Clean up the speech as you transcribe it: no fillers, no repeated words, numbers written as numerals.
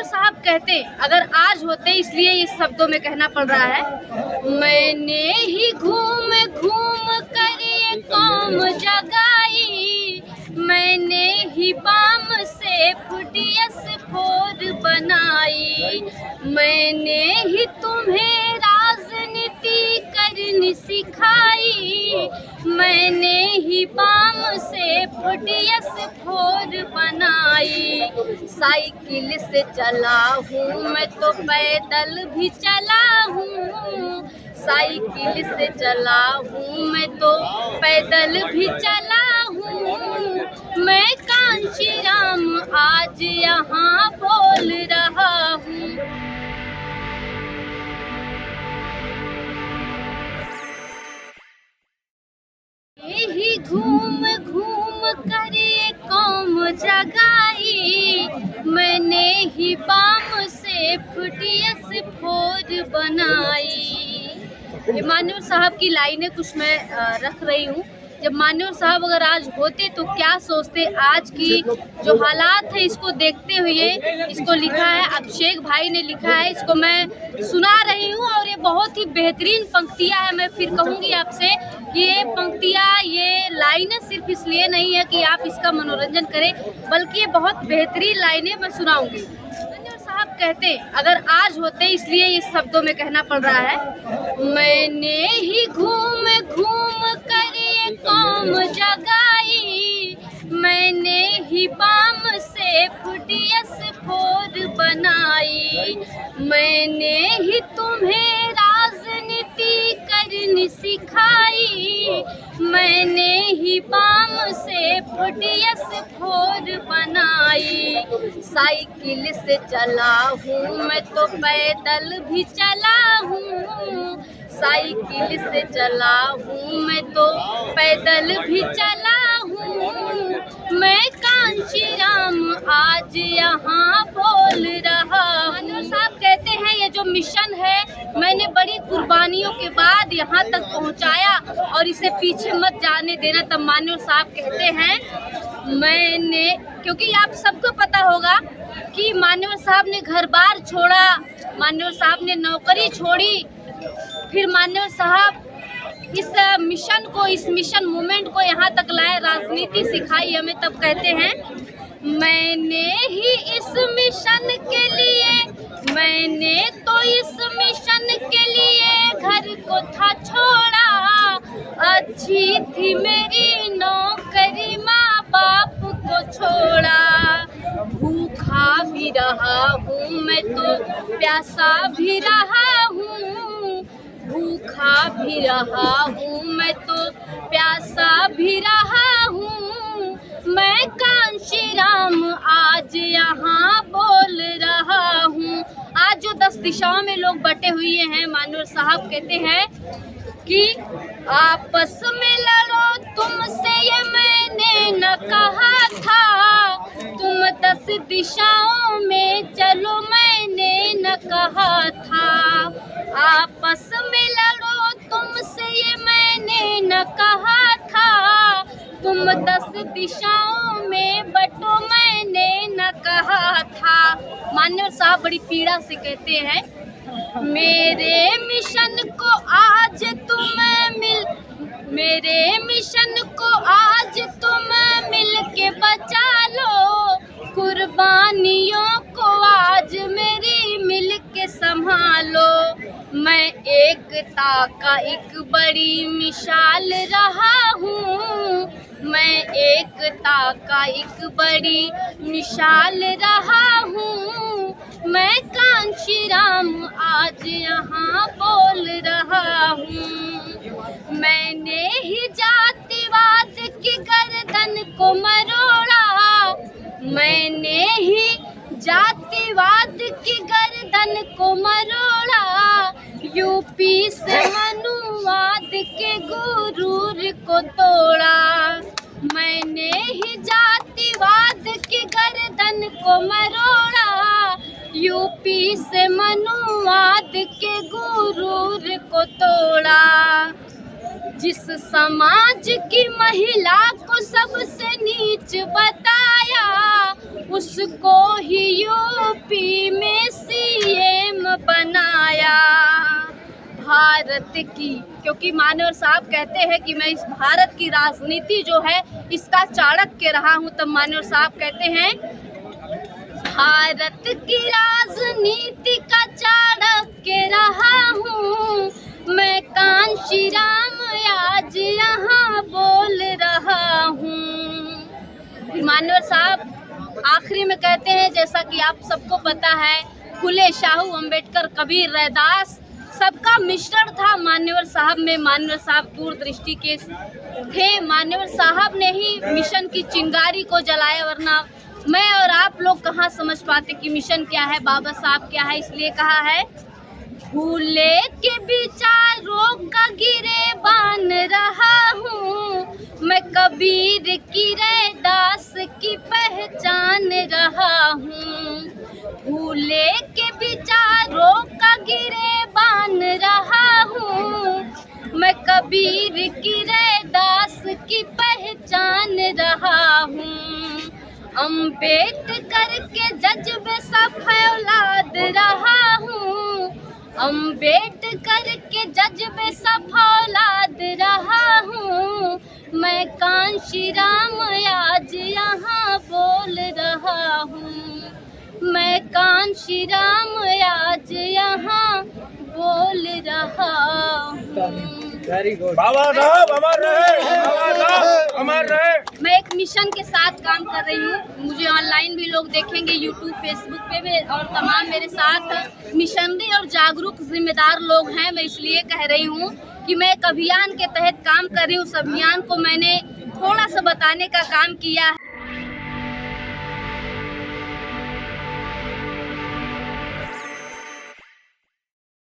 साहब कहते अगर आज होते, इसलिए इस शब्दों में कहना पड़ रहा है। मैंने ही घूम घूम कर ये कौम जगाई, मैंने ही बाम से फुटियस फोर बनाई, मैंने ही तुम्हें राजनीति करनी सिखाई, मैंने ही बाम से फुटियस फोर बनाई। साइकिल से चला हूँ मैं तो पैदल भी चला हूँ, साइकिल से चला हूँ मैं तो पैदल भी चला हूँ, मैं कांचीराम आज यहाँ बोल रहा हूँ। ही घूम घूम कर ये कौम जगाई, मैंने ही बाम से फुटियस फोर बनाई। ये मान्यवर साहब की लाइनें कुछ मैं रख रही हूँ। जब मान्यवर साहब अगर आज होते तो क्या सोचते, आज की जो हालात है इसको देखते हुए इसको लिखा है अभिषेक भाई ने लिखा है, इसको मैं सुना रही हूँ। और ये बहुत ही बेहतरीन पंक्तियाँ है। मैं फिर कहूँगी आपसे कि ये पंक्तियाँ, ये लाइनें सिर्फ इसलिए नहीं है कि आप इसका मनोरंजन करें, बल्कि ये बहुत बेहतरीन लाइनें मैं सुनाऊँगी। साहब कहते अगर आज होते, इसलिए इस शब्दों में कहना पड़ रहा है। मैंने ही घूम घूम कर ये कौम जगाई, मैंने ही बाम से फुटियस फोर बनाई, मैंने ही तुम्हें राजनीति करनी सिखाई, मैंने ही बाम से फुटियस फोर बनाई। साइकिल से चला हूँ मैं तो पैदल भी चला हूँ, साइकिल से चला हूँ मैं तो पैदल भी चला हूँ, मैं कांचीराम आज यहाँ बोल रहा हूँ। मान्यवर साहब कहते हैं ये जो मिशन है मैंने बड़ी कुर्बानियों के बाद यहाँ तक पहुँचाया और इसे पीछे मत जाने देना। तब मान्यवर साहब कहते हैं मैंने, क्योंकि आप सबको पता होगा कि मान्यवर साहब ने घर बार छोड़ा, मान्यवर साहब ने नौकरी छोड़ी, फिर मान्यवर साहब इस मिशन को, इस मिशन मूवमेंट को यहाँ तक लाए, राजनीति सिखाई हमें। तब कहते हैं मैंने ही इस मिशन के लिए, मैंने तो इस मिशन के लिए घर को था छोड़ा, अच्छी थी मेरी नौकरी माँ बाप को छोड़ा, भूखा भी रहा हूँ मैं तो प्यासा भी रहा हूँ, भूखा भी रहा हूँ मैं तो प्यासा भी रहा हूँ, मैं कांचीराम आज यहाँ बोल रहा हूँ। आज जो 10 दिशाओं में लोग बटे हुए हैं, मान्यवर साहब कहते हैं कि आपस में लड़ो तुमसे ये मैंने न कहा था, तुम 10 दिशाओं में चलो मैंने न कहा था, आपस में लड़ो तुमसे ये मैंने न कहा था, तुम 10 दिशाओं में बटो मैंने न कहा था। मान्यवर साहब बड़ी पीड़ा से कहते हैं मेरे मिशन को आज तुम मिल, मेरे मिशन को आज तुम मिल के बचा लो, कुर्बानियों को आज मेरी मिल के संभालो, मैं एकता का एक बड़ी मिसाल रहा हूँ, मैं एकता का एक बड़ी मिसाल रहा हूँ, मैं कांचीराम आज यहाँ बोल रहा हूँ। मैंने ही जातिवाद की गर्दन को मरोड़ा, मैंने ही जातिवाद की गर्दन को मरोड़ा, यूपी से मनुवाद के गुरूर को तोड़ा, मैंने ही जातिवाद की गर्दन को मरोड़ा, यूपी से मनुवाद के गुरूर को तोड़ा, जिस समाज की महिला को सबसे नीच बताया, उसको ही यूपी में भारत की, क्योंकि मान्यवर साहब कहते हैं कि मैं इस भारत की राजनीति जो है इसका चाणक्य रहा हूँ। तब मान्यवर साहब कहते हैं भारत की राजनीति का चाणक्य रहा हूँ मैं, कांशी राम आज यहाँ बोल रहा हूँ। मान्यवर साहब आखिरी में कहते हैं, जैसा कि आप सबको पता है, फुले शाहू अम्बेडकर कबीर रैदास सबका मिश्रण था मान्यवर साहब में। मान्यवर साहब दूरदृष्टि के थे, मान्यवर साहब ने ही मिशन की चिंगारी को जलाया, वरना मैं और आप लोग कहाँ समझ पाते कि मिशन क्या है, बाबा साहब क्या है। इसलिए कहा है फूले के विचारों का गिरेबान रहा हूँ मैं, कबीर की रैदास की पहचान रहा हूँ। फूले के विचारों का गिरेबान रहा हूँ मैं, कबीर की रैदास की पहचान रहा हूँ। अम्बेडकर के जज्बे सा फौलाद रहा हूँ, अम्बेडकर के जज्बे सा फौलाद रहा हूँ मैं, कांशी राम आज यहाँ बोल रहा हूँ मैं, कांशी राम आज यहाँ बोल रहा हूँ। Very good. बाबा साहब अमर रहे, बाबा साहब अमर रहे। मैं एक मिशन के साथ काम कर रही हूँ, मुझे ऑनलाइन भी लोग देखेंगे, यूट्यूब फेसबुक पे भी, और तमाम मेरे साथ मिशनरी और जागरूक जिम्मेदार लोग हैं। मैं इसलिए कह रही हूँ कि मैं एक अभियान के तहत काम कर रही हूँ। उस अभियान को मैंने थोड़ा सा बताने का काम किया है।